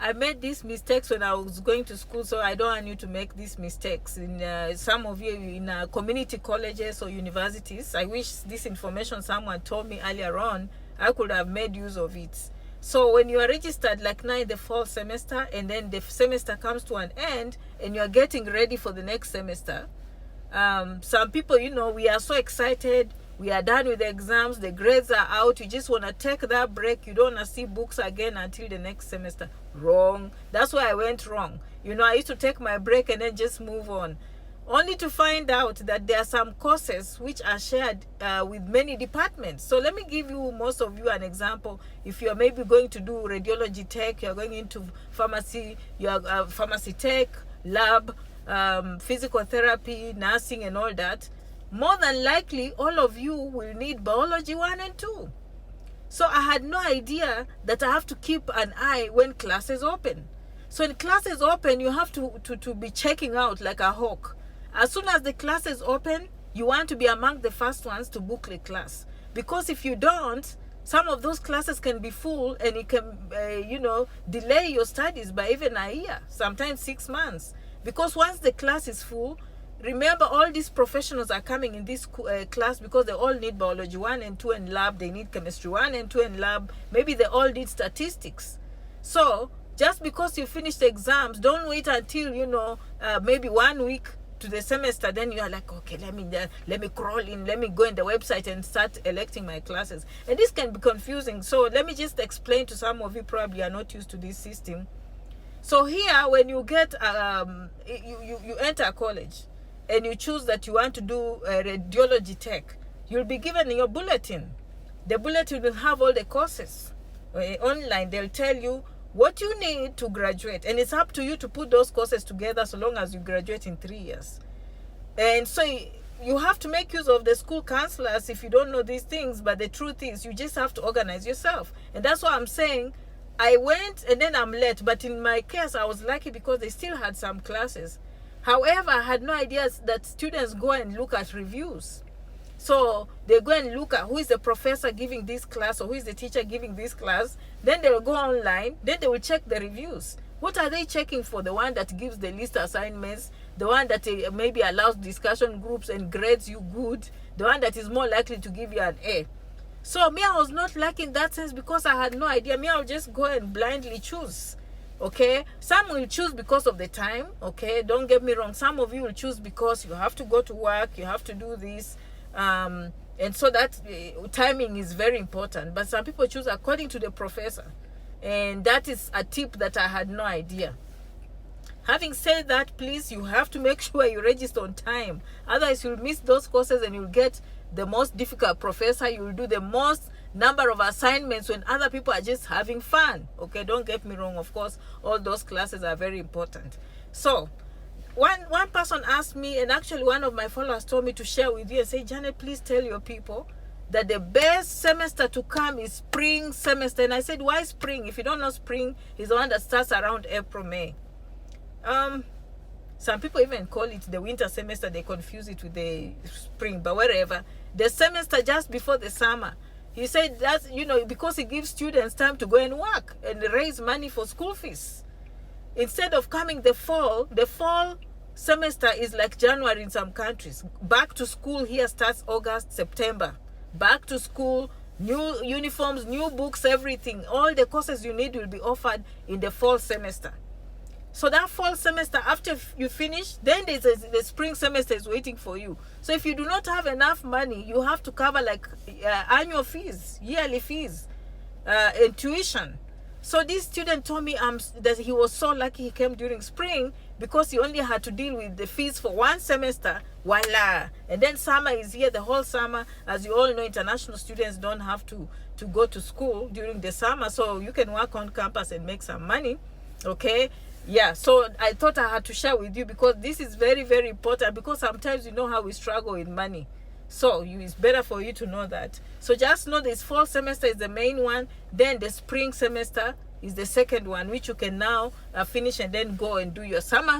I made these mistakes when I was going to school, so I don't want you to make these mistakes. In some of you in community colleges or universities, I wish this information someone told me earlier on, I could have made use of it. So when you are registered like now in the fall semester, and then the semester comes to an end and you are getting ready for the next semester, some people, we are so excited. We are done with the exams, the grades are out, you just want to take that break. You don't want to see books again until the next semester. Wrong. That's why I went wrong. I used to take my break and then just move on, only to find out that there are some courses which are shared with many departments. So let me give you, most of you, an example. If you're maybe going to do radiology tech, you're going into pharmacy, you're pharmacy tech, lab, physical therapy, nursing and all that, more than likely all of you will need biology 1 and 2. So I had no idea that I have to keep an eye when classes open. So when classes open, you have to be checking out like a hawk. As soon as the classes open, you want to be among the first ones to book the class. Because if you don't, some of those classes can be full, and it can delay your studies by even a year, sometimes 6 months. Because once the class is full, remember, all these professionals are coming in this class because they all need biology 1 and 2 and lab. They need chemistry 1 and 2 and lab. Maybe they all need statistics. So just because you finish the exams, don't wait until, maybe 1 week to the semester. Then you are like, okay, let me crawl in, let me go in the website and start electing my classes. And this can be confusing. So let me just explain to some of you, probably are not used to this system. So here, when you get, you enter college, and you choose that you want to do radiology tech, you'll be given your bulletin. The bulletin will have all the courses online. They'll tell you what you need to graduate, and it's up to you to put those courses together, so long as you graduate in 3 years. And so you have to make use of the school counselors if you don't know these things. But the truth is, you just have to organize yourself. And that's why I'm saying I went and then I'm late. But in my case, I was lucky because they still had some classes. However, I had no idea that students go and look at reviews. So they go and look at who is the professor giving this class, or who is the teacher giving this class. Then they will go online. Then they will check the reviews. What are they checking for? The one that gives the list assignments, the one that maybe allows discussion groups and grades you good, the one that is more likely to give you an A. So me, I was not lucky in that sense because I had no idea. Me, I'll just go and blindly choose. Okay, some will choose because of the time. Okay, don't get me wrong, some of you will choose because you have to go to work, you have to do this, and so that timing is very important. But some people choose according to the professor, and that is a tip that I had no idea. Having said that, please, you have to make sure you register on time, otherwise you'll miss those courses and you'll get the most difficult professor. You'll do the most number of assignments when other people are just having fun. Okay, don't get me wrong, of course all those classes are very important. So one person asked me, and actually one of my followers told me to share with you and say, Janet, please tell your people that the best semester to come is spring semester. And I said, why spring? If you don't know, spring is the one that starts around April, May. Some people even call it the winter semester. They confuse it with the spring, but wherever, the semester just before the summer. He said that's, because it gives students time to go and work and raise money for school fees. Instead of coming the fall semester is like January in some countries. Back to school here starts August, September. Back to school, new uniforms, new books, everything. All the courses you need will be offered in the fall semester. So that fall semester, after you finish, then the spring semester is waiting for you. So if you do not have enough money, you have to cover like annual fees, yearly fees, and tuition. So this student told me that he was so lucky he came during spring because he only had to deal with the fees for one semester. Voila! And then summer is here, the whole summer. As you all know, international students don't have to go to school during the summer, so you can work on campus and make some money. Okay? Yeah, so I thought I had to share with you because this is very, very important, because sometimes you know how we struggle with money. So it's better for you to know that. So just know this fall semester is the main one. Then the spring semester is the second one, which you can now finish and then go and do your summer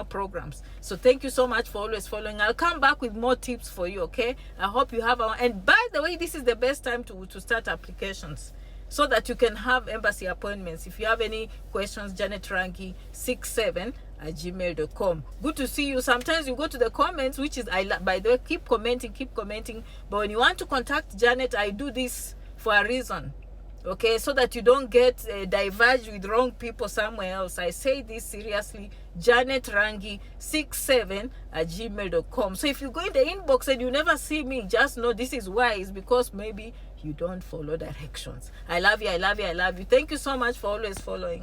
programs. So thank you so much for always following. I'll come back with more tips for you, okay? I hope you have and by the way, this is the best time to start applications. so that you can have embassy appointments. If you have any questions, janetrangi67@gmail.com. Good to see you. Sometimes you go to the comments, which is, by the way, keep commenting. But when you want to contact Janet, I do this for a reason. Okay, so that you don't get diverged with wrong people somewhere else. I say this seriously. janetrangi67@gmail.com. So if you go in the inbox and you never see me, just know this is why. It's because maybe you don't follow directions. I love you. Thank you so much for always following.